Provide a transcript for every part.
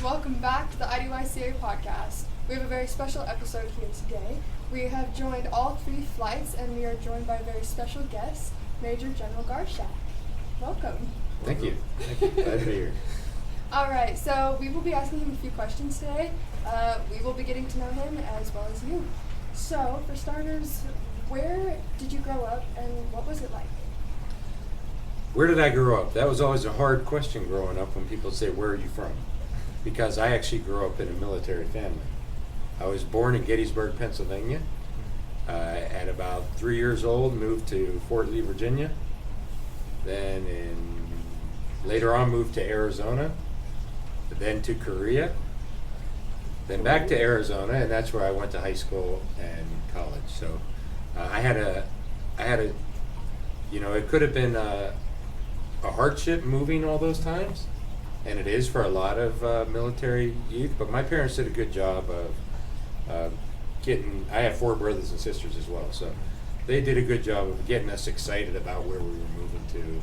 Welcome back to the IDYCA podcast. We have a very special episode here today. We have joined all 3 flights, and we are joined by a very special guest, Major General Garshak. Welcome. Thank you. Glad to be here. All right, so we will be asking him a few questions today. We will be getting to know him as well as you. So, for starters, where did you grow up, and what was it like? Where did I grow up? That was always a hard question growing up when people say, where are you from? Because I actually grew up in a military family. I was born in Gettysburg, Pennsylvania. At about 3 years old, moved to Fort Lee, Virginia. Then later on moved to Arizona, then to Korea, then back to Arizona, and that's where I went to high school and college. So I had a, it could have been a hardship moving all those times, and it is for a lot of military youth, but my parents did a good job of I have 4 brothers and sisters as well, so they did a good job of getting us excited about where we were moving to,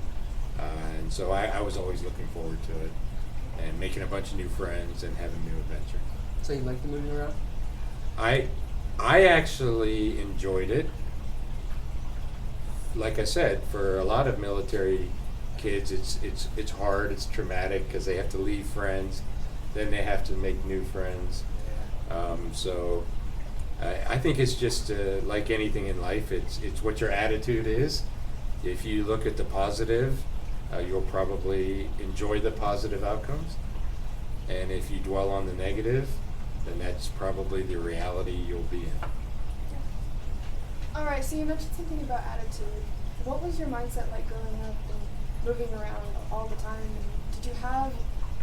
and so I was always looking forward to it, and making a bunch of new friends and having new adventure. So you like the moving around? I actually enjoyed it. Like I said, for a lot of military kids, it's hard, it's traumatic because they have to leave friends, then they have to make new friends. So I think it's just like anything in life, it's what your attitude is. If you look at the positive, you'll probably enjoy the positive outcomes. And if you dwell on the negative, then that's probably the reality you'll be in. All right, so you mentioned something about attitude. What was your mindset like growing up and moving around all the time? And did you have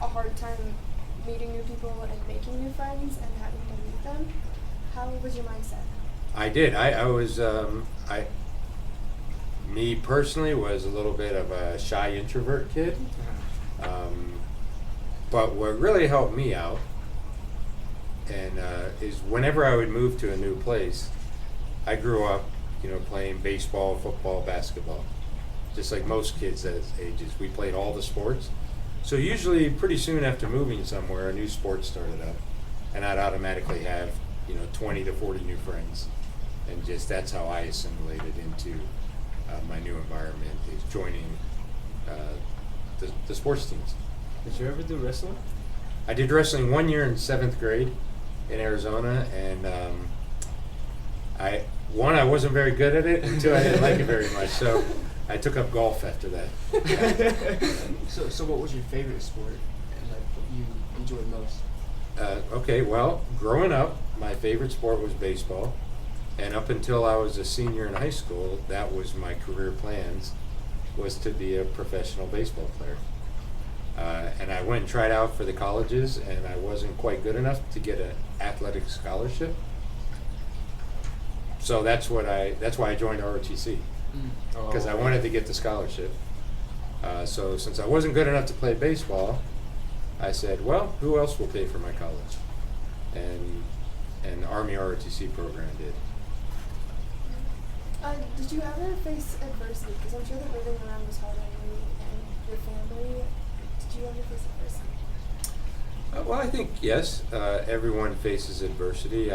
a hard time meeting new people and making new friends and having to meet them? How was your mindset? I did. I was, me personally was a little bit of a shy introvert kid. But what really helped me out is whenever I would move to a new place, I grew up, playing baseball, football, basketball. Just like most kids at ages, we played all the sports. So usually pretty soon after moving somewhere, a new sport started up, and I'd automatically have 20 to 40 new friends, and just that's how I assimilated into my new environment, is joining the sports teams. Did you ever do wrestling? I did wrestling 1 year in 7th grade in Arizona, and I wasn't very good at it until I didn't like it very much, so I took up golf after that. So what was your favorite sport, and like what you enjoyed most? Okay, well, growing up, my favorite sport was baseball, and up until I was a senior in high school, that was my career plans, was to be a professional baseball player. And I went and tried out for the colleges, and I wasn't quite good enough to get an athletic scholarship. So that's why I joined ROTC, because I wanted to get the scholarship. So since I wasn't good enough to play baseball, I said, well, who else will pay for my college? And the Army ROTC program did. Did you ever face adversity? Because I'm sure that living around was hard on you and your family. Did you ever face adversity? Well, I think yes. Everyone faces adversity.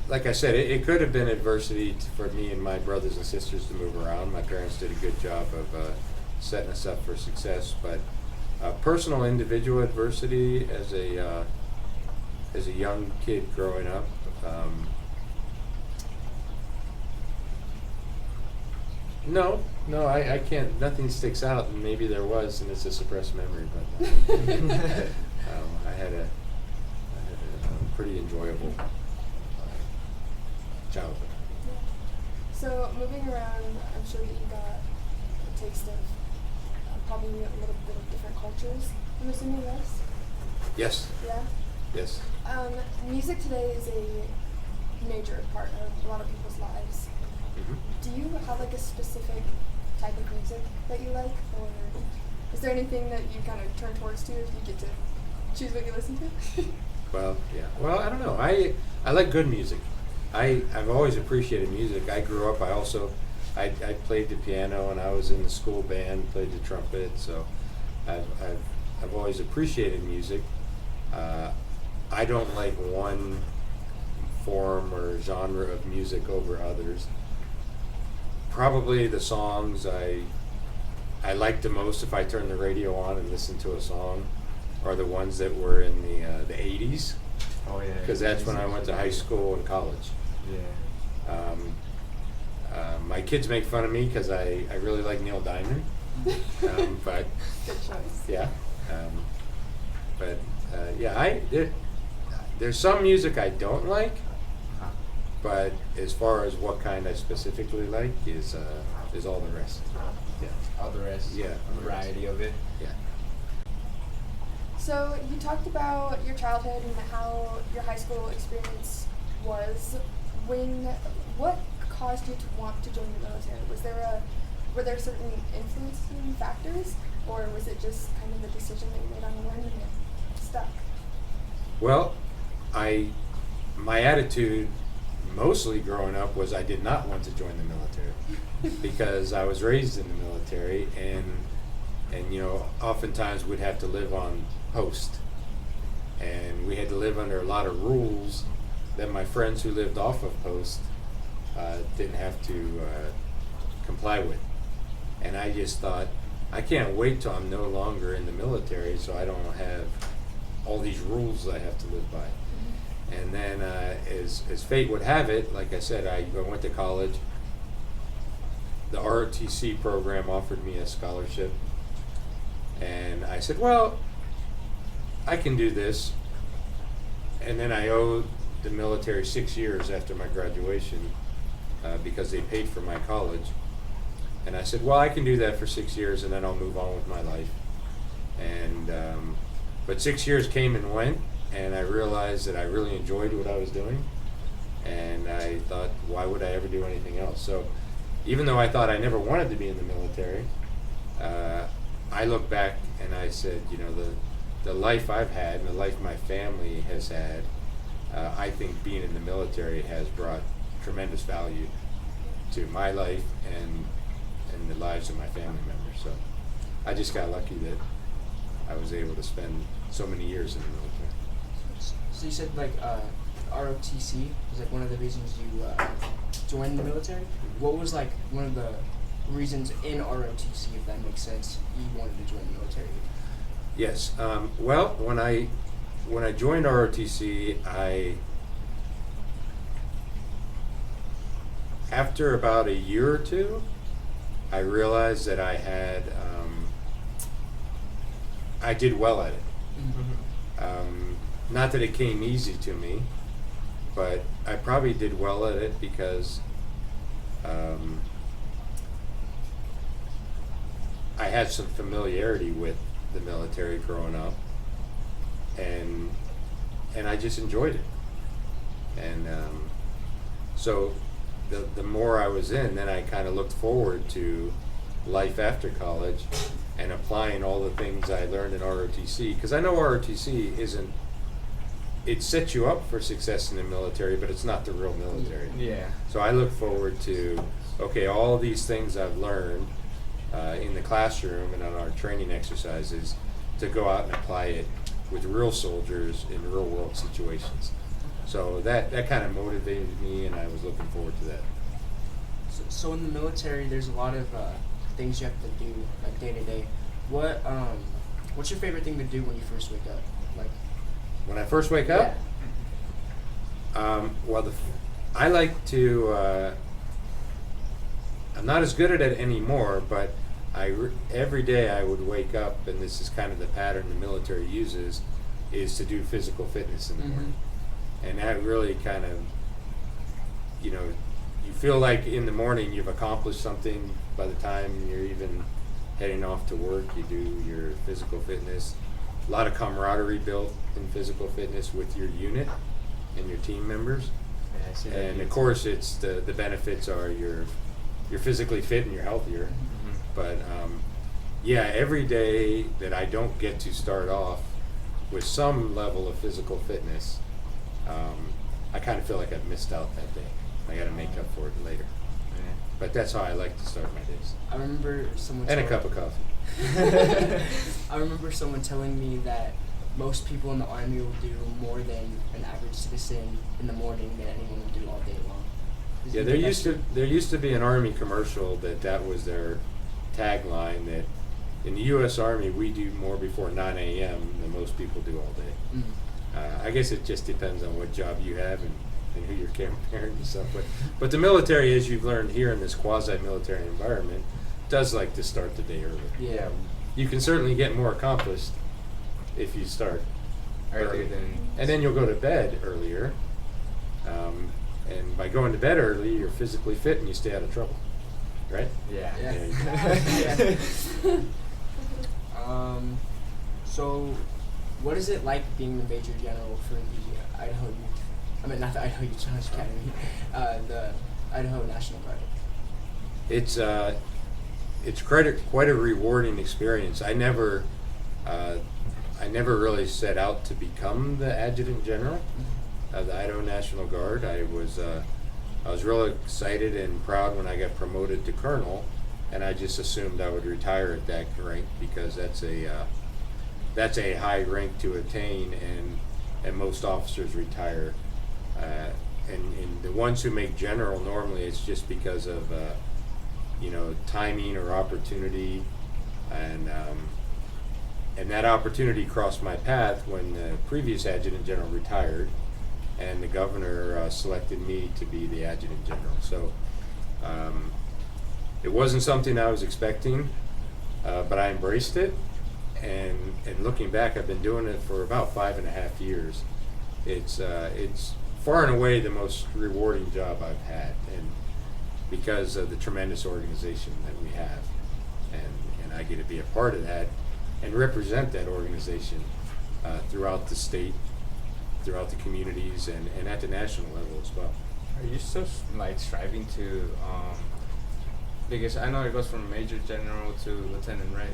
Like I said, it could have been adversity for me and my brothers and sisters to move around. My parents did a good job of setting us up for success. But personal, individual adversity as a young kid growing up, no, I can't. Nothing sticks out, and maybe there was, and it's a suppressed memory. But I had a pretty enjoyable childhood. Yeah. So moving around, I'm sure that you got a taste of probably a little bit of different cultures. I'm assuming yes? Yes. Yeah? Yes. Music today is a major part of a lot of people's lives. Mm-hmm. Do you have like a specific type of music that you like, or is there anything that you kind of turn towards to if you get to choose what you listen to? Well, yeah. Well, I don't know. I like good music. I've always appreciated music. I grew up. I also I played the piano, and I was in the school band, played the trumpet, so I've always appreciated music. I don't like one form or genre of music over others. Probably the songs I like the most, if I turn the radio on and listen to a song, are the ones that were in the 80s. Oh yeah. Because that's when I went to high school and college. Yeah. My kids make fun of me because I really like Neil Diamond. But Good choice. yeah. There's some music I don't like, but as far as what kind I specifically like is all the rest. Yeah. All the rest. Yeah. A variety of it. Yeah. So you talked about your childhood and how your high school experience was. What caused you to want to join the military? Were there certain influencing factors, or was it just kind of a decision that you made on a whim and it stuck? Well, my attitude mostly growing up was I did not want to join the military because I was raised in the military, and you know, oftentimes we'd have to live on post, and we had to live under a lot of rules that my friends who lived off of post didn't have to comply with. And I just thought, I can't wait till I'm no longer in the military so I don't have all these rules I have to live by. And then as fate would have it, like I said, I went to college. The ROTC program offered me a scholarship, and I said, well, I can do this. And then I owed the military 6 years after my graduation because they paid for my college. And I said, well, I can do that for 6 years, and then I'll move on with my life. And but 6 years came and went, and I realized that I really enjoyed what I was doing. And I thought, why would I ever do anything else? So even though I thought I never wanted to be in the military, I look back and I said, you know, the life I've had and the life my family has had, I think being in the military has brought tremendous value to my life and the lives of my family members. So I just got lucky that I was able to spend so many years in the military. So you said like ROTC was like one of the reasons you joined the military. What was like one of the reasons in ROTC, if that makes sense, you wanted to join the military? Yes. Well, when I joined ROTC, after about a year or two, I realized that I did well at it. Not that it came easy to me, but I probably did well at it because I had some familiarity with the military growing up, and I just enjoyed it. And so the more I was in, then I kind of looked forward to life after college and applying all the things I learned in ROTC, because I know ROTC it sets you up for success in the military, but it's not the real military. Yeah. So I look forward to, okay, all these things I've learned in the classroom and on our training exercises, to go out and apply it with real soldiers in real world situations. So that kind of motivated me, and I was looking forward to that. So in the military, there's a lot of things you have to do like day to day. What's your favorite thing to do when you first wake up? Like When I first wake up, well, I like to. I'm not as good at it anymore, but every day I would wake up, and this is kind of the pattern the military uses, is to do physical fitness in the morning. And that really kind of, you know, you feel like in the morning you've accomplished something. By the time you're even heading off to work, you do your physical fitness. A lot of camaraderie built in physical fitness with your unit and your team members. Yeah, I see that. And of course, it's the benefits are you're physically fit and you're healthier. But yeah, every day that I don't get to start off with some level of physical fitness, I kind of feel like I've missed out that day. I got to make up for it later. But that's how I like to start my days. I remember someone And a telling- cup of coffee. I remember someone telling me that most people in the Army will do more than an average citizen in the morning than anyone will do all day long. Does Yeah, you there think used that's to there used to be an Army commercial that was their tagline, that in the U.S. Army we do more before 9 a.m. than most people do all day. true? I guess it just depends on what job you have and who you're comparing and stuff. But the military, as you've learned here in this quasi-military environment, does like to start the day early. Yeah. You can certainly get more accomplished if you start Earlier early. than. And then you'll go to bed earlier. And by going to bed early, you're physically fit and you stay out of trouble. Right? Yeah. Yeah. Yeah. So, what is it like being the Major General for the Idaho Youth? I mean, not the Idaho Youth Challenge Academy, the Idaho National Guard. It's quite a rewarding experience. I never really set out to become the Adjutant General of the Idaho National Guard. I was really excited and proud when I got promoted to Colonel, and I just assumed I would retire at that rank because that's a high rank to attain, and most officers retire. And the ones who make General, normally it's just because of timing or opportunity, and that opportunity crossed my path when the previous Adjutant General retired, and the governor selected me to be the Adjutant General. So it wasn't something I was expecting, but I embraced it, and looking back, I've been doing it for about 5.5 years. It's far and away the most rewarding job I've had, and because of the tremendous organization that we have, and I get to be a part of that and represent that organization throughout the state, throughout the communities, and at the national level as well. Are you still striving to? Because I know it goes from Major General to Lieutenant, right?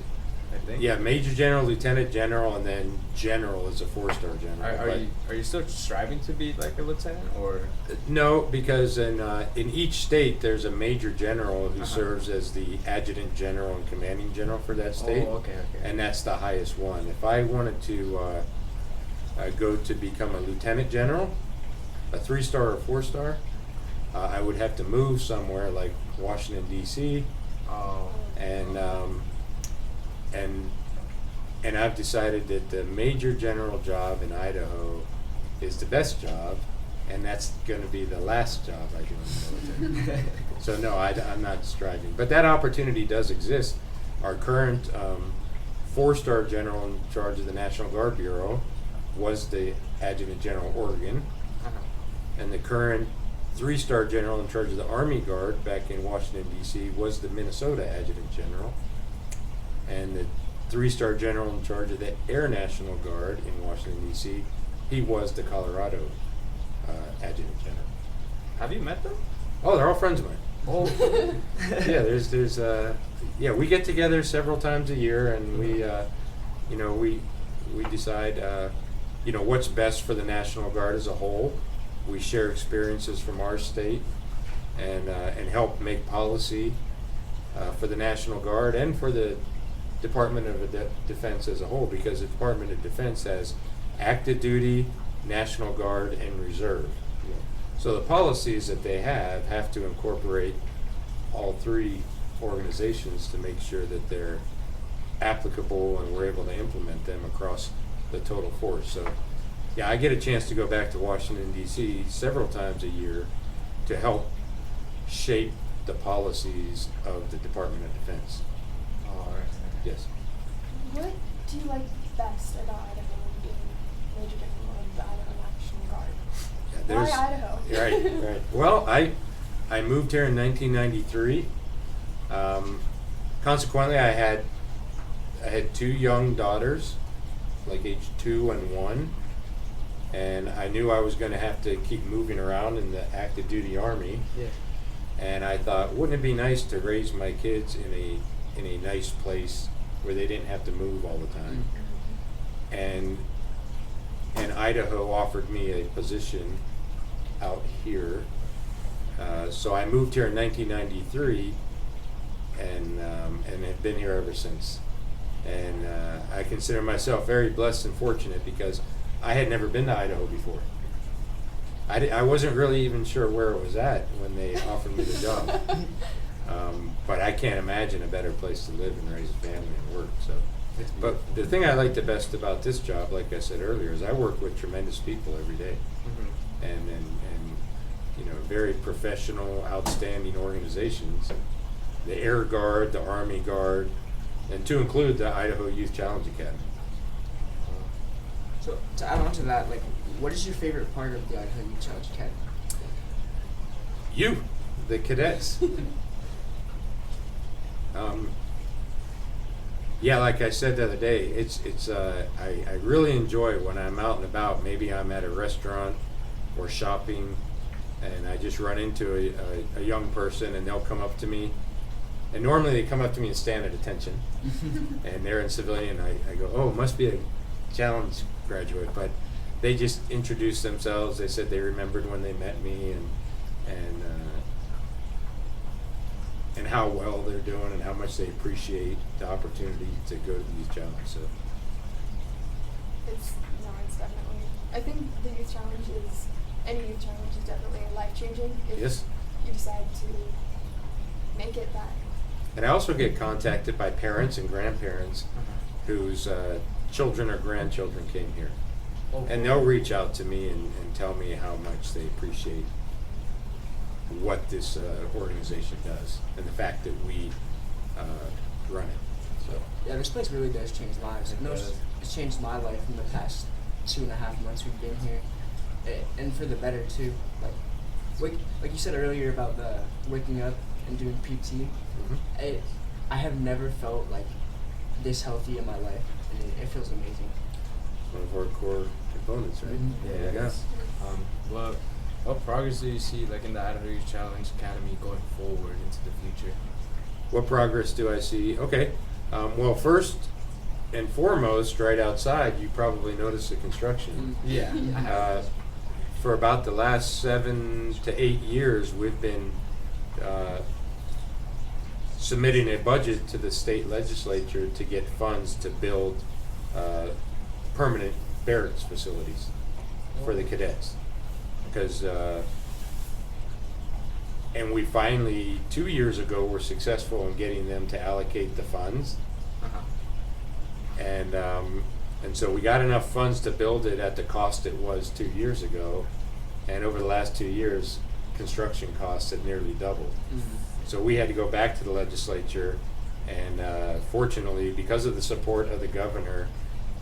I think. Yeah, Major General, Lieutenant General, and then General is a 4-star general. Are you still striving to be like a lieutenant, or? No, because in each state there's a Major General who Uh-huh. serves as the Adjutant General and Commanding General for that state. Oh, okay. And that's the highest one. If I wanted to go to become a Lieutenant General, a 3-star or 4-star, I would have to move somewhere like Washington D.C. Oh. And I've decided that the Major General job in Idaho is the best job, and that's going to be the last job I do in the military. So no, I'm not striving. But that opportunity does exist. Our current 4-star general in charge of the National Guard Bureau was the Adjutant General Oregon, Uh-huh. and the current 3-star general in charge of the Army Guard back in Washington, D.C. was the Minnesota Adjutant General, and the 3-star general in charge of the Air National Guard in Washington, D.C., he was the Colorado Adjutant General. Have you met them? Oh, they're all friends of mine. Oh. Yeah, we get together several times a year, and we decide, what's best for the National Guard as a whole. We share experiences from our state, and help make policy for the National Guard and for the Department of Defense as a whole, because the Department of Defense has active duty, National Guard, and Reserve. So the policies that they have to incorporate all three organizations to make sure that they're applicable and we're able to implement them across the total force. So yeah, I get a chance to go back to Washington, D.C. several times a year to help shape the policies of the Department of Defense. Oh, right. Yes. What do you like best about Idaho being Major General of the Idaho National Guard? Yeah, Why Idaho? Right. Well, I moved here in 1993. Consequently, I had 2 young daughters, like age 2 and 1, and I knew I was going to have to keep moving around in the active duty Army. Yeah. And I thought, wouldn't it be nice to raise my kids in a nice place where they didn't have to move all the time? And Idaho offered me a position out here So I moved here in 1993, and have been here ever since. And I consider myself very blessed and fortunate because I had never been to Idaho before. I wasn't really even sure where it was at when they offered me the job. But I can't imagine a better place to live and raise a family and work. So, but the thing I like the best about this job, like I said earlier, is I work with tremendous people every day. And you know, very professional, outstanding organizations. The Air Guard, the Army Guard, and to include the Idaho Youth Challenge Academy. So to add on to that, like, what is your favorite part of the Idaho Youth Challenge Academy? You, the cadets. Yeah, like I said the other day, I really enjoy when I'm out and about. Maybe I'm at a restaurant or shopping, and I just run into a young person, and they'll come up to me. And normally they come up to me and stand at attention, and they're in civilian. I go, oh, must be a challenge graduate, but they just introduced themselves. They said they remembered when they met me, and how well they're doing and how much they appreciate the opportunity to go to these challenges. So It's definitely. I think the youth challenge is any youth challenge is definitely life changing if yes. you decide to make it back. And I also get contacted by parents and grandparents whose children or grandchildren came here. And they'll reach out to me and tell me how much they appreciate what this organization does and the fact that we run it. So Yeah, this place really does change lives. Like, it's changed my life in the past 2.5 months we've been here, and for the better too. Like you said earlier about the waking up and doing PT. I have never felt like this healthy in my life, and it feels amazing. one of our core components, right? Yeah. Yes. What progress do you see, like, in the Idaho Youth Challenge Academy going forward into the future? What progress do I see? Okay. Well, first and foremost, right outside, you probably noticed the construction. Yeah. For about the last 7 to 8 years, we've been submitting a budget to the state legislature to get funds to build permanent barracks facilities for the cadets. Because, and we finally, 2 years ago, were successful in getting them to allocate the funds. And so we got enough funds to build it at the cost it was 2 years ago. And over the last 2 years, construction costs have nearly doubled. So we had to go back to the legislature, and fortunately, because of the support of the governor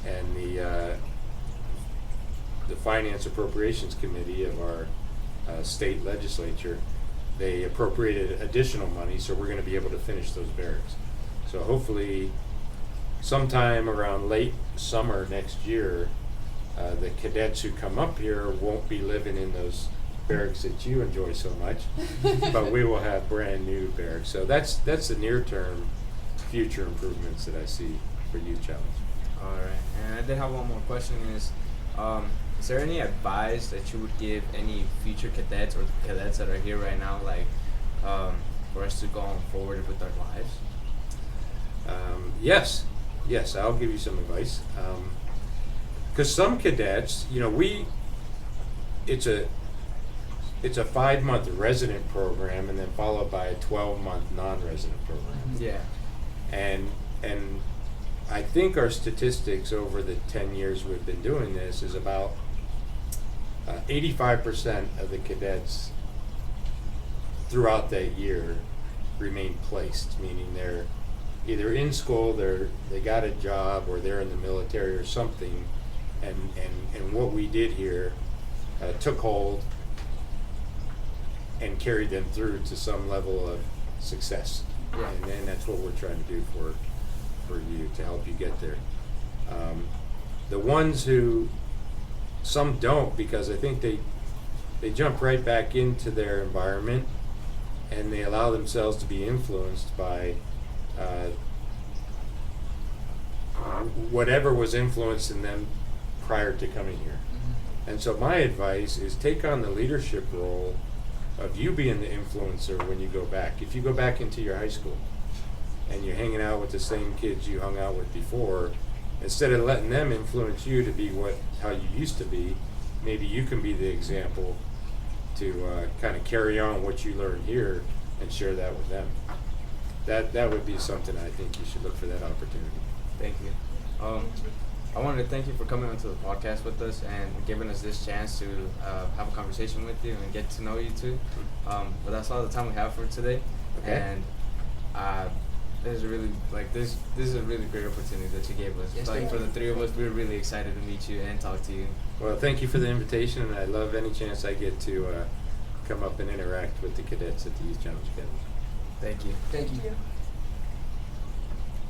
and the Finance Appropriations Committee of our state legislature, they appropriated additional money, so we're going to be able to finish those barracks. So hopefully, sometime around late summer next year, the cadets who come up here won't be living in those barracks that you enjoy so much, but we will have brand new barracks. So that's the near-term future improvements that I see for Youth Challenge. All right, and I did have one more question. Is there any advice that you would give any future cadets or cadets that are here right now, like, for us to go on forward with our lives? Yes, I'll give you some advice. Because some cadets, you know, it's a 5-month resident program and then followed by a 12-month non-resident program. Yeah. And I think our statistics over the 10 years we've been doing this is about 85% of the cadets throughout that year remain placed, meaning they're either in school, they got a job, or they're in the military or something, and what we did here took hold and carried them through to some level of success. Yeah. And then that's what we're trying to do for you, to help you get there. The ones who, some don't, because I think they jump right back into their environment and they allow themselves to be influenced by whatever was influencing them prior to coming here. And so my advice is take on the leadership role of you being the influencer when you go back. If you go back into your high school and you're hanging out with the same kids you hung out with before, instead of letting them influence you to be how you used to be, maybe you can be the example to kind of carry on what you learned here and share that with them. That would be something I think you should look for that opportunity. Thank you. I wanted to thank you for coming onto the podcast with us and giving us this chance to have a conversation with you and get to know you too. But that's all the time we have for today. Okay. And this is really this is a really great opportunity that you gave us. Yes, Like thank for you. the three of us, we're really excited to meet you and talk to you. Well, thank you for the invitation, and I love any chance I get to come up and interact with the cadets at the Youth Challenge Academy. Thank you. Thank you. Thank you.